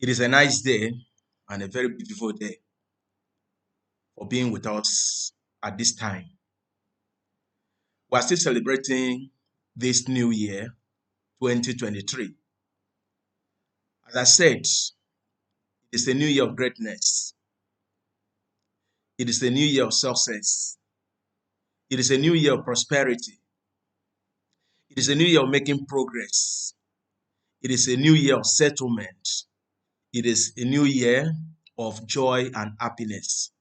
It is a nice day and a very beautiful day for being with us at this time. We are still celebrating this new year, 2023. As I said, it's a new year of greatness. It is a new year of success. It is a new year of prosperity. It is a new year of making progress. It is a new year of settlement. It is a new year of joy and happiness.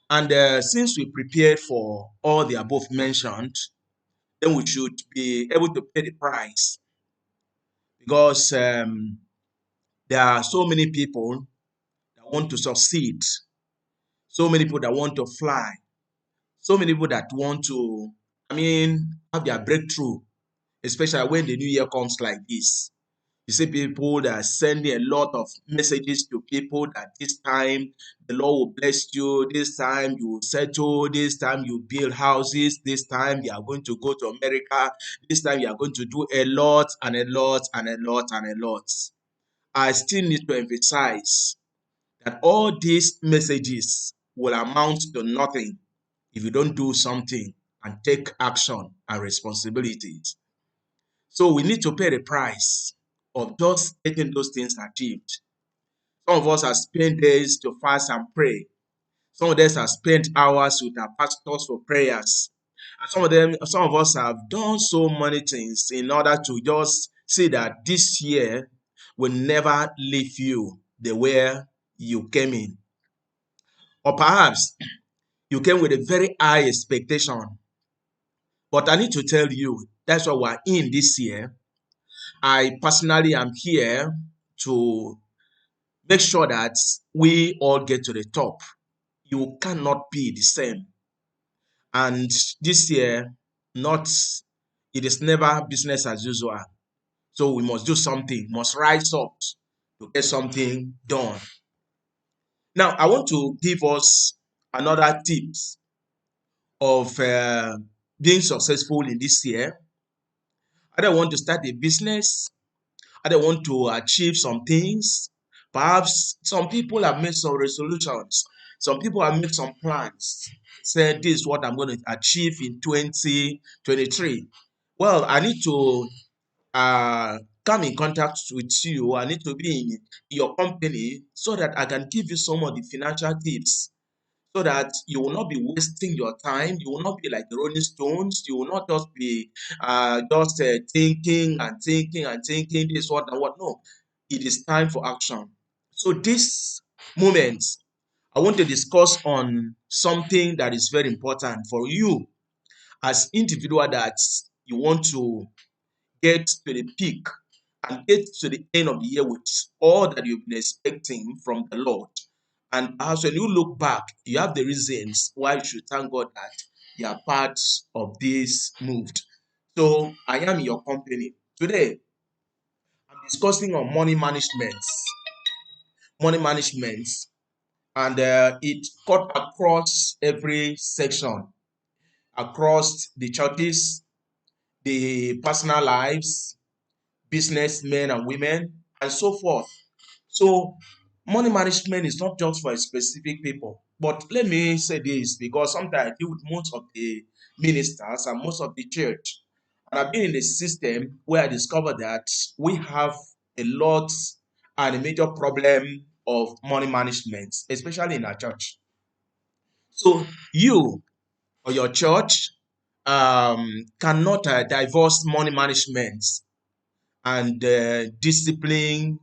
And since we prepared for all the above mentioned, then we should be able to pay the price because there are so many people that want to succeed, so many people that want to fly, so many people that want to, have their breakthrough, especially when the new year comes like this. You see people that are sending a lot of messages to people that this time the Lord will bless you, this time you will settle, this time you build houses, this time you are going to go to America, this time you are going to do a lot and a lot and a lot and a lot. I still need to emphasize that all these messages will amount to nothing if you don't do something and take action and responsibilities. So we need to pay the price of just getting those things achieved. Some of us have spent days to fast and pray. Some of us have spent hours with our pastors for prayers. And some of us have done so many things in order to just see that this year will never leave you the way you came in. Or perhaps you came with a very high expectation. But I need to tell you, that's what we're in this year. I personally am here to make sure that we all get to the top. You cannot be the same. And this year, not it is never business as usual. So we must do something, must rise up to get something done. Now, I want to give us another tips of being successful in this year. I don't want to start a business. I don't want to achieve some things. Perhaps some people have made some resolutions. Some people have made some plans. Said this is what I'm going to achieve in 2023. Well, I need to come in contact with you. I need to be in your company so that I can give you some of the financial tips so that you will not be wasting your time. You will not be like the Rolling Stones. You will not just be thinking and thinking and thinking this, what, and what. No, it is time for action. So this moment, I want to discuss on something that is very important for you as individual that you want to get to the peak and get to the end of the year with all that you've been expecting from the Lord. And as when you look back, you have the reasons why you should thank God that you are part of this moved. So I am in your company. Today, I'm discussing on money management. Money management, and it cut across every section, across the churches, the personal lives, businessmen and women, and so forth. So money management is not just for specific people. But let me say this because sometimes I deal with most of the ministers and most of the church. And I've been in a system where I discovered that we have a lot and a major problem of money management, especially in our church. So you or your church cannot divorce money management and discipline,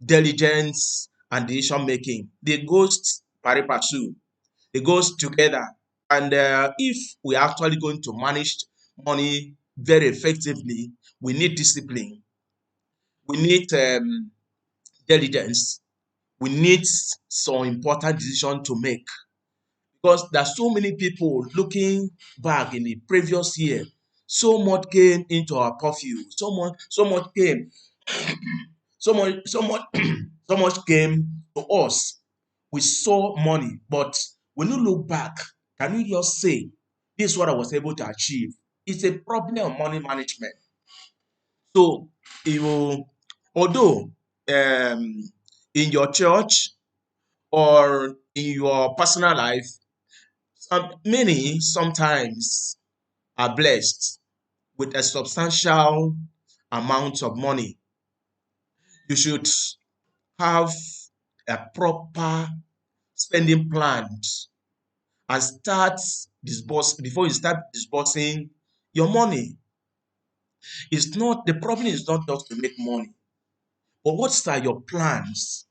diligence, and decision making. They go pari passu. They go together. And if we are actually going to manage money very effectively, we need discipline. We need diligence. We need some important decision to make because there are so many people looking back in the previous year. So much came into our purview. So much came so much so much came to us. We saw money, but when you look back, can you just say this is what I was able to achieve? It's a problem of money management. So you although um in your church or in your personal life, many sometimes are blessed with a substantial amount of money. You should have a proper spending plan and start disburse before you start disbursing your money. It's not the problem is not just to make money, but what are your plans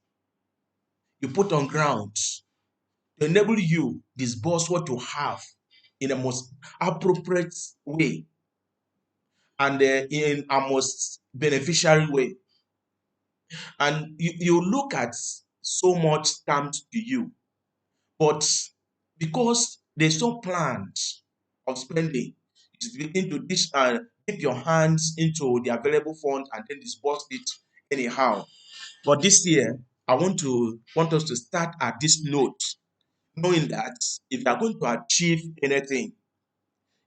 you put on ground to enable you disburse what you have in a most appropriate way and in a most beneficiary way. And you look at so much comes to you, but because there's no plans of spending, you begin to dip your hands into the available fund and then disburse it anyhow. But this year, I want us to start at this note, knowing that if you are going to achieve anything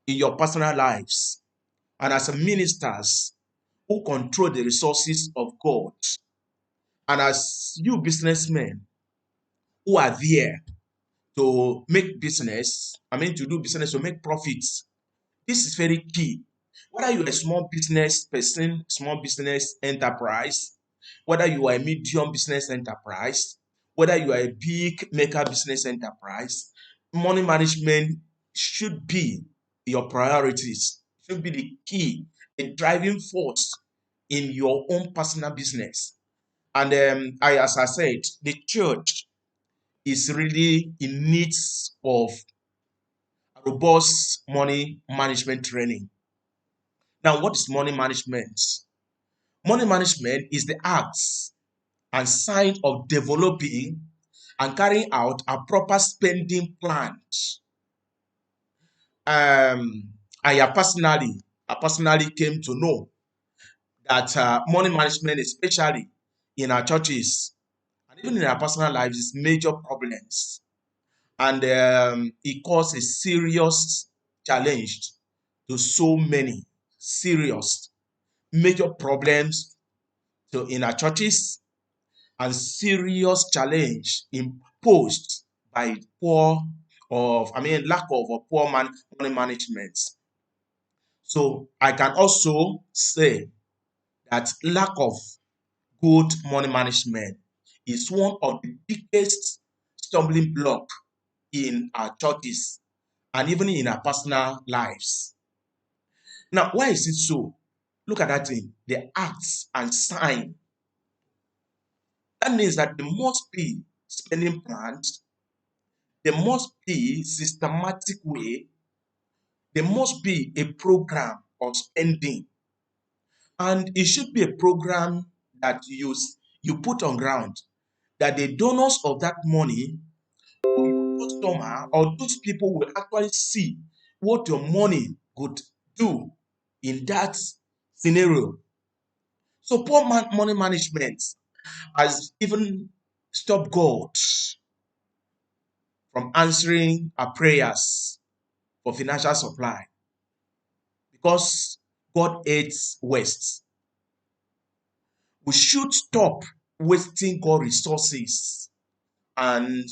in your personal lives and as a ministers who control the resources of God, and as you businessmen who are there to make business, to do business to make profits, this is very key. Whether you're a small business person, small business enterprise, whether you are a medium business enterprise, whether you are a big mega business enterprise, money management should be your priorities, should be the key, a driving force in your own personal business. And as I said, the church is really in needs of robust money management training. Now, what is money management? Money management is the acts and sign of developing and carrying out a proper spending plan. Um, I personally came to know that money management, especially in our churches and even in our personal lives, is major problems, and it caused a serious challenge to so many serious major problems in our churches and serious challenge imposed by lack of money management. So I can also say that lack of good money management is one of the biggest stumbling block in our churches and even in our personal lives. Now, why is it so? Look at that thing, the acts and sign. That means that there must be spending plans, there must be systematic way, there must be a program of spending, and it should be a program that you put on ground that the donors of that money or your customer or those people will actually see what your money could do in that scenario. So poor money management has even stopped God from answering our prayers for financial supply because God hates waste. We should stop wasting God resources and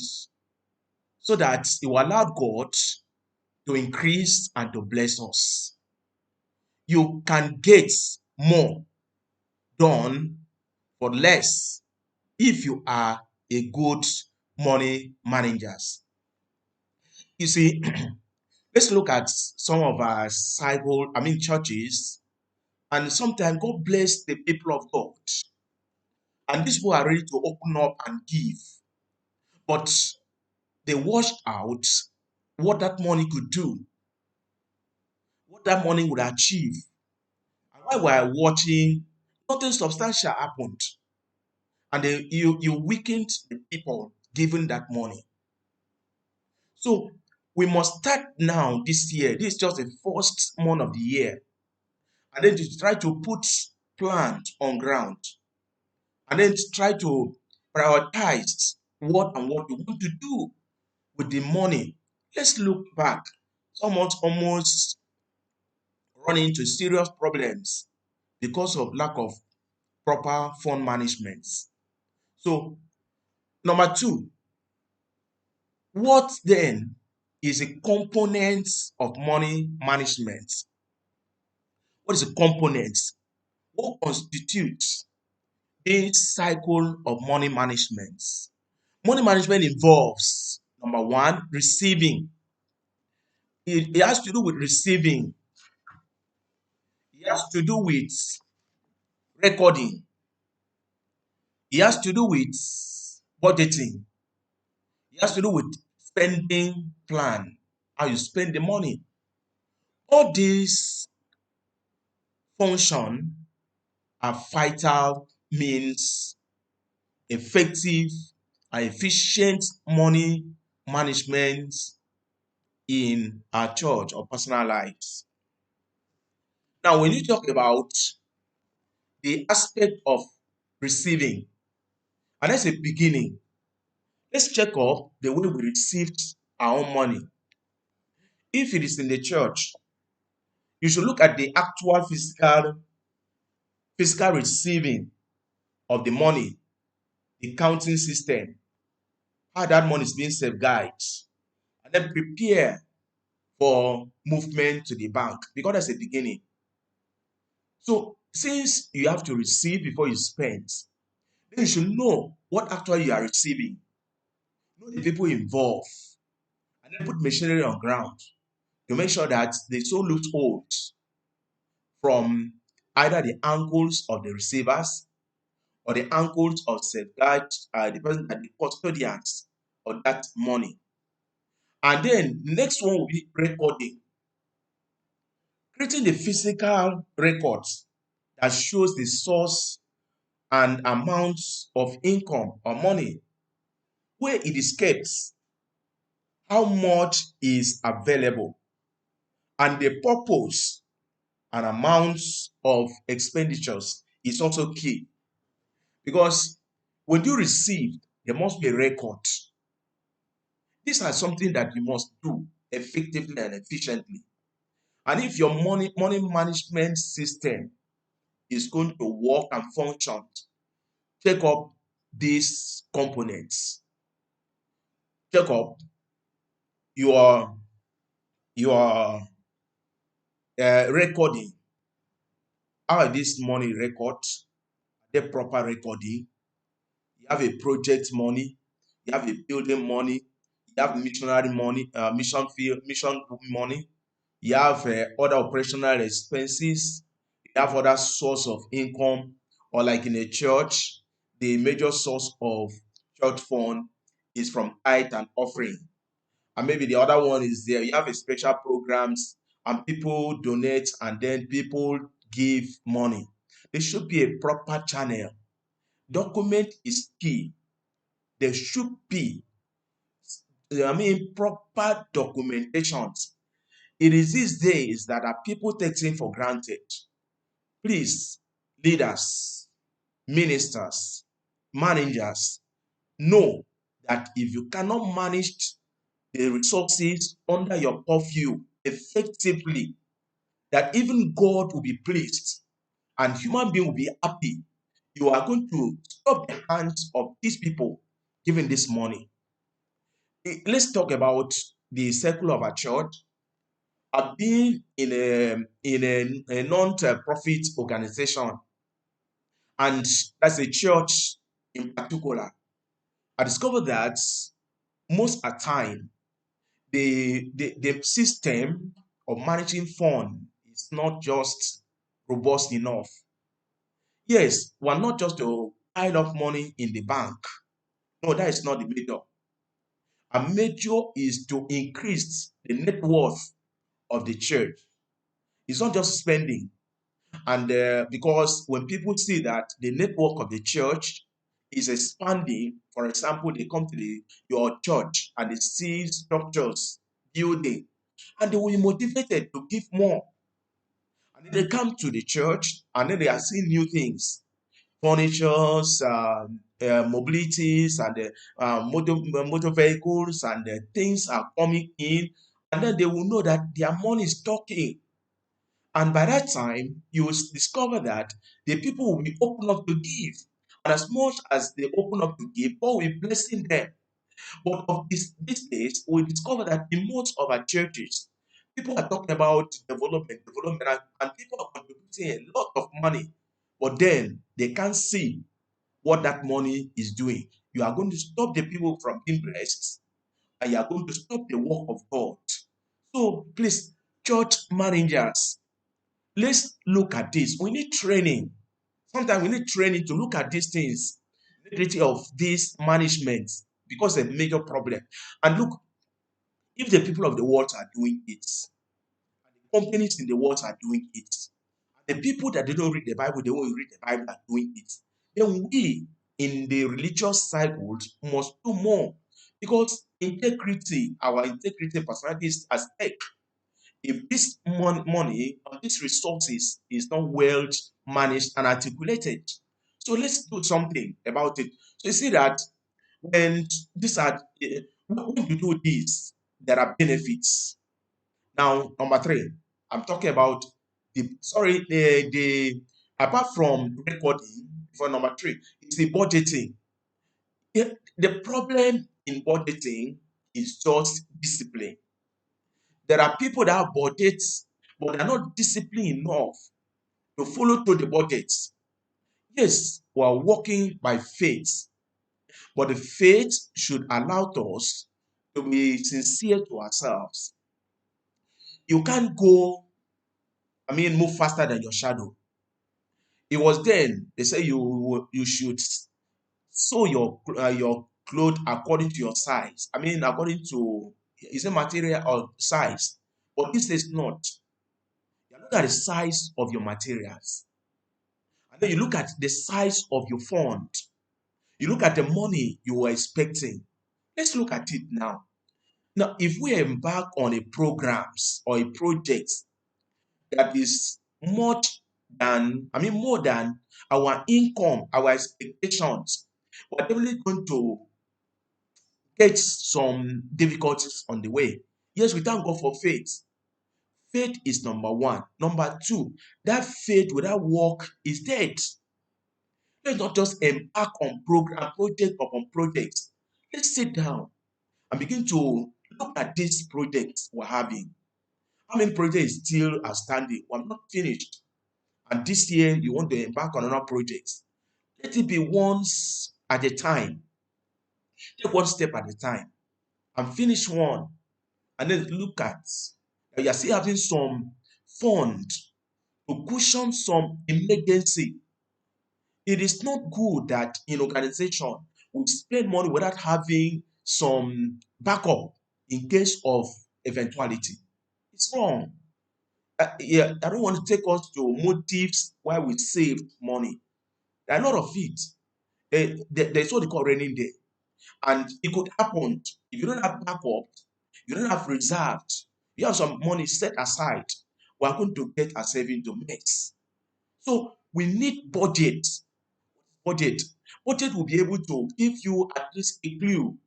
so that it will allow God to increase and to bless us. You can get more done for less if you are a good money managers. You see, let's look at some of our churches, and sometimes God bless the people of God, and these people are ready to open up and give, but they washed out what that money could do, what that money would achieve. And while we are watching, nothing substantial happened, and you weakened the people given that money. So we must start now this year. This is just the first month of the year, and then to try to put plant on ground, and then to try to prioritize what we want to do with the money. Let's look back. Someone almost run into serious problems because of lack of proper fund management. So Number two, what then is a component of money management? What is a component? What constitutes this cycle of money management? Money management involves number one, receiving. It has to do with receiving. It has to do with recording. It has to do with budgeting. It has to do with spending plan, how you spend the money. All these function are vital means effective and efficient money management in our church or personal lives. Now, when you talk about the aspect of receiving, and that's a beginning, let's check up the way we received our own money. If it is in the church, you should look at the actual physical receiving of the money, the counting system, how that money is being safeguarded, and then prepare for movement to the bank because that's the beginning. So since you have to receive before you spend, then you should know what actually you are receiving, know the people involved, and then put machinery on ground to make sure that they so loopholes from either the angles of the receivers or the angles of safeguard the person that the custodians of that money. And then the next one will be recording, creating the physical records that shows the source and amounts of income or money, where it is kept, how much is available, and the purpose and amounts of expenditures is also key because when you receive, there must be a record. These are something that you must do effectively and efficiently. And if your money management system is going to work and function, take up these components. Take up your your recording. How are this money record? The proper recording. You have a project money. You have a building money. You have missionary money, mission field, mission money. You have other operational expenses. You have other source of income, or like in a church, the major source of church fund is from tithe and offering. And maybe the other one is there. You have a special programs and people donate and then people give money. There should be a proper channel. Document is key. There should be, proper documentations. It is these days that are people taking for granted. Please, leaders, ministers, managers, know that if you cannot manage the resources under your purview effectively, that even God will be pleased and human being will be happy. You are going to stop the hands of these people giving this money. Let's talk about the circle of a church. I've been in a non-profit organization, and that's a church in particular. I discovered that most of the time the system of managing fund is not just robust enough. Yes, we're not just to pile up money in the bank. No, that is not the major. A major is to increase the net worth of the church. It's not just spending. And because when people see that the network of the church is expanding, for example, they come to your church and they see structures building, and they will be motivated to give more. And then they come to the church and then they are seeing new things, furnitures, mobilities, and motor vehicles, and things are coming in. And then they will know that their money is talking. And by that time, you will discover that the people will be open up to give. And as much as they open up to give, God will blessing them. But of these days, we discover that in most of our churches, people are talking about development, and people are contributing a lot of money, but then they can't see what that money is doing. You are going to stop the people from being blessed, and you are going to stop the work of God. So please, church managers, let's look at this. We need training. Sometimes we need training to look at these things, nitty of this management, because a major problem. And look, if the people of the world are doing it, companies in the world are doing it, the people that they don't read the Bible, they won't read the Bible are doing it, then we in the religious cycles must do more, because integrity, our integrity and personality is at stake. If this money or these resources is not well managed and articulated. So let's do something about it. So you see that when these are when you do this, there are benefits. Now, number three, I'm talking about the apart from recording for number three, it's the budgeting. The problem in budgeting is just discipline. There are people that have budgets, but they're not disciplined enough to follow through the budgets. Yes, we are walking by faith, but the faith should allow us to be sincere to ourselves. You can't move faster than your shadow. It was then they say you should sew your clothes according to your size. According to is a material or size, but this is not. You look at the size of your materials, and then you look at the size of your fund. You look at the money you were expecting. Let's look at it now. Now, if we embark on a programs or a project that is more than our income, our expectations, we're definitely going to get some difficulties on the way. Yes, we thank God for faith. Faith is number one. Number two, that faith without work is dead. Let's not just embark on program, project upon project. Let's sit down and begin to look at these projects we're having. How many projects still are standing? We're not finished. And this year you want to embark on another project. Let it be once at a time. Take one step at a time and finish one. And then look at you are still having some fund to cushion some emergency. It is not good that in organization we spend money without having some backup in case of eventuality. It's wrong. Yeah, I don't want to take us to motives why we saved money. There are a lot of it. There's what they call raining day. And it could happen if you don't have backup, you don't have reserved, you have some money set aside. We are going to get ourselves into mess. So we need budget. Budget. Budget will be able to give you at least a clue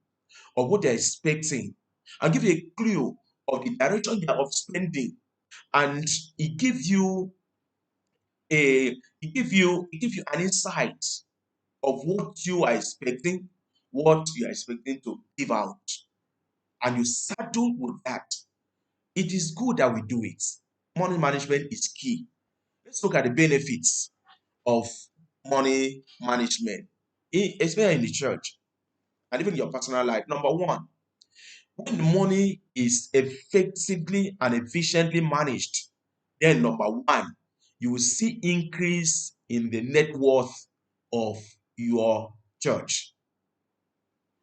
of what they're expecting and give you a clue of the direction they are of spending. And it gives you it give you an insight of what you are expecting, what you are expecting to give out, and you saddle with that. It is good that we do it. Money management is key. Let's look at the benefits of money management, especially in the church and even your personal life. Number one, when money is effectively and efficiently managed, then number one, you will see increase in the net worth of your church.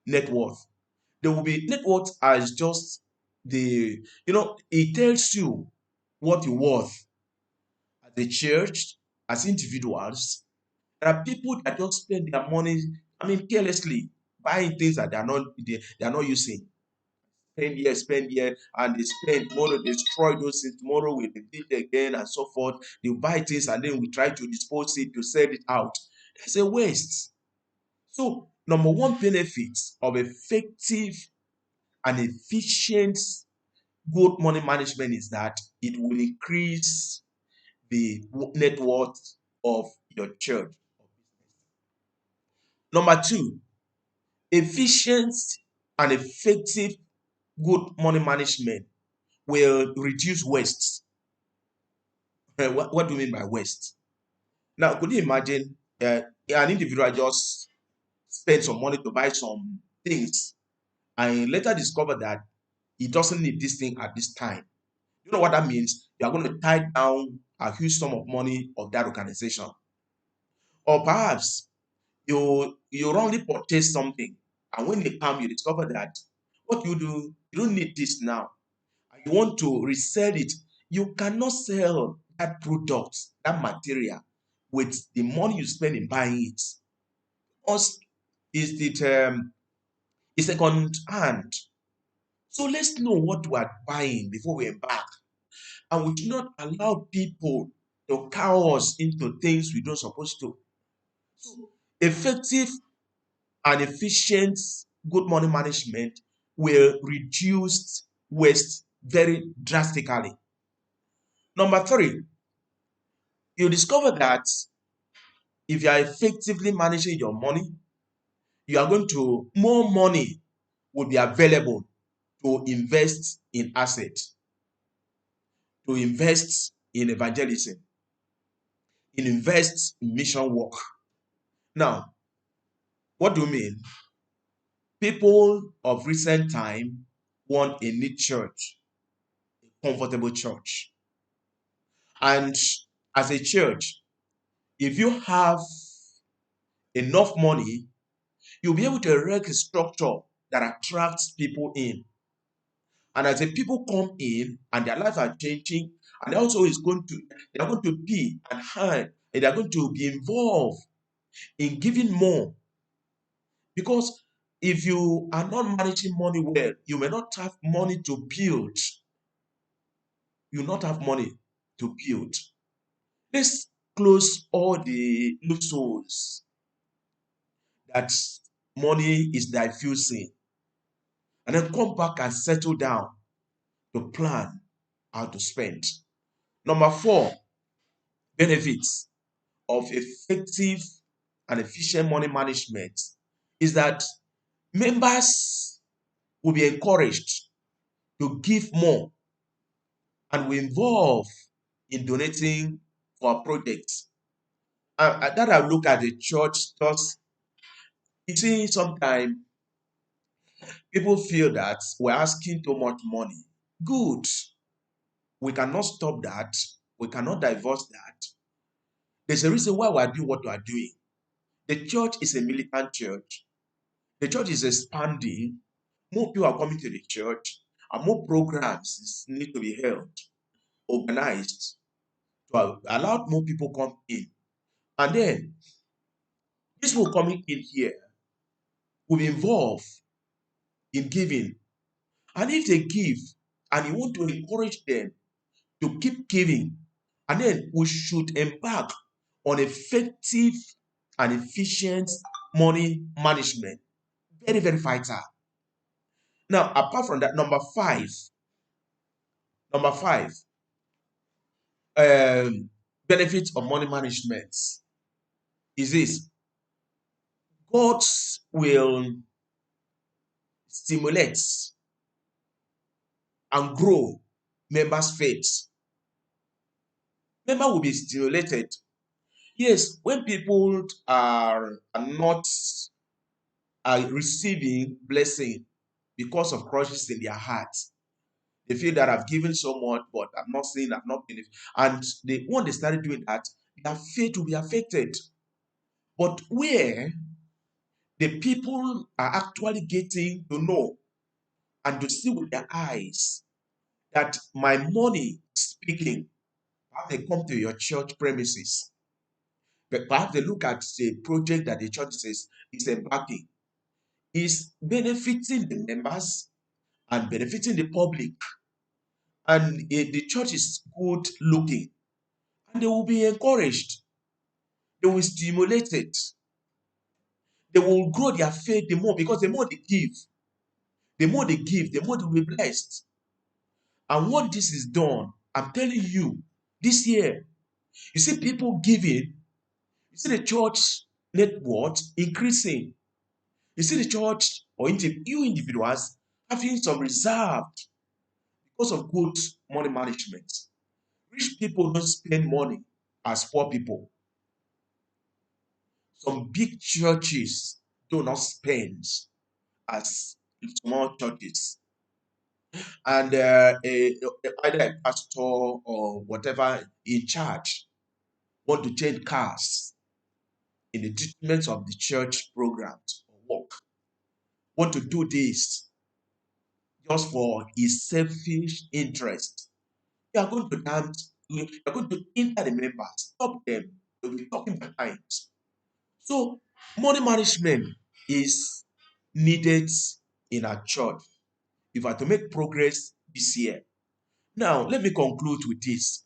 Net worth. There will be net worth as just it tells you what you're worth as a church, as individuals. There are people that just spend their money, carelessly, buying things that they are not using. Spend here, and they spend tomorrow, destroy those things, tomorrow we repeat again and so forth. They buy things and then we try to dispose it, to sell it out. It's a waste. So, number one benefit of effective and efficient good money management is that it will increase the net worth of your church. Number two, efficient and effective good money management will reduce waste. What do you mean by waste? Now, could you imagine an individual just spend some money to buy some things and later discover that he doesn't need this thing at this time? You know what that means? You are going to tie down a huge sum of money of that organization. Or perhaps you wrongly purchase something, and when they come, you discover that what you do, you don't need this now. And you want to resell it. You cannot sell that product, that material, with the money you spend in buying it. Us is it is second hand. So let's know what we are buying before we embark. And we do not allow people to cow us into things we don't supposed to. So effective and efficient good money management will reduce waste very drastically. Number three, you discover that if you are effectively managing your money, you are going to more money will be available to invest in assets, to invest in evangelism, in invest in mission work. Now, what do you mean? People of recent time want a neat church, a comfortable church. And as a church, if you have enough money, you'll be able to erect a structure that attracts people in. And as the people come in and their lives are changing, and also is going to they are going to be and hand, and they are going to be involved in giving more. Because if you are not managing money well, you may not have money to build. You will not have money to build. Let's close all the loopholes that money is diffusing and then come back and settle down to plan how to spend. Number four, benefits of effective and efficient money management is that members will be encouraged to give more and will involve in donating for projects. That I look at the church just, you see, sometimes people feel that we're asking too much money. Good. We cannot stop that. We cannot divorce that. There's a reason why we are doing what we are doing. The church is a militant church. The church is expanding. More people are coming to the church, and more programs need to be held, organized to allow more people come in. And then these people coming in here will be involved in giving. And if they give, and you want to encourage them to keep giving, and then we should embark on effective and efficient money management. Very, very vital. Now, apart from that, number five, benefits of money management is this: God will stimulate and grow members' faith. Member will be stimulated. Yes, when people are not receiving blessing because of crushes in their hearts, they feel that I've given so much, but I'm not saying I've not been. And when they started doing that, their faith will be affected. But where the people are actually getting to know and to see with their eyes that my money is speaking, perhaps they come to your church premises, but perhaps they look at the project that the church says is embarking, is benefiting the members and benefiting the public, and the church is good looking, and they will be encouraged, they will stimulate it, they will grow their faith the more, because the more they give, the more they will be blessed. And what this is done, I'm telling you, this year, you see people giving, you see the church net worth increasing. You see the church or you individuals having some reserve because of good money management. Rich people don't spend money as poor people. Some big churches do not spend as small churches. And either a pastor or whatever in charge want to change cars in the detriment of the church programs or work, want to do this just for his selfish interest. You are going to dance, you are going to hinder the members, stop them, they will be talking behind. So money management is needed in our church if we are to make progress this year. Now, let me conclude with this.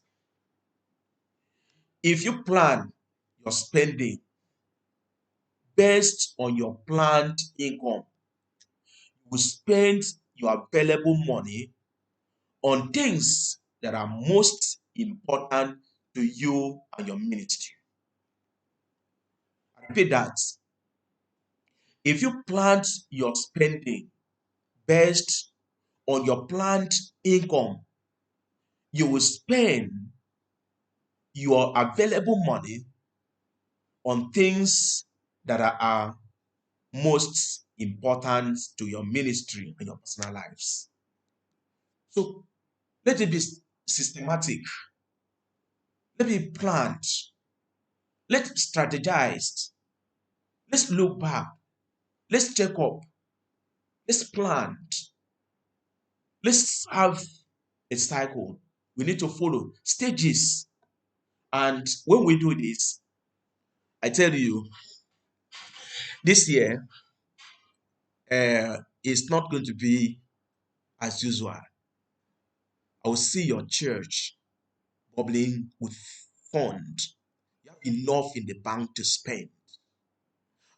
If you plan your spending based on your planned income, you will spend your available money on things that are most important to you and your ministry. I repeat that. If you plan your spending based on your planned income, you will spend your available money on things that are most important to your ministry and your personal lives. So let it be systematic, let it be planned, let's strategize, let's look back, let's check up, let's plan, let's have a cycle. We need to follow stages. And when we do this, I tell you, this year is not going to be as usual. I will see your church bubbling with funds. You have enough in the bank to spend.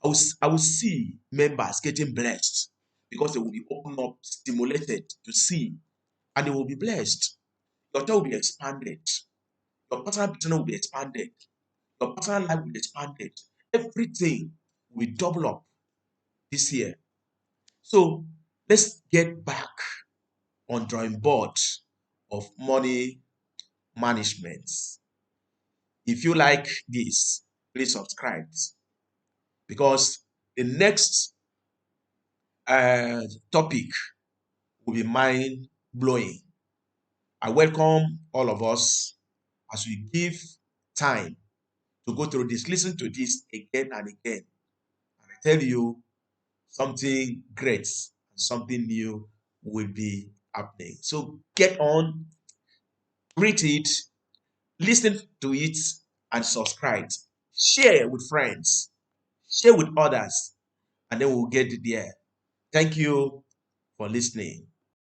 I will see members getting blessed because they will be opened up, stimulated to see, and they will be blessed. Your church will be expanded. Your personal business will be expanded. Your personal life will be expanded. Everything will double up this year. So let's get back on drawing board of money management. If you like this, please subscribe because the next topic will be mind blowing. I welcome all of us as we give time to go through this, listen to this again and again. And I tell you, something great and something new will be happening. So get on, read it, listen to it, and subscribe. Share with friends, share with others, and then we'll get there. Thank you for listening.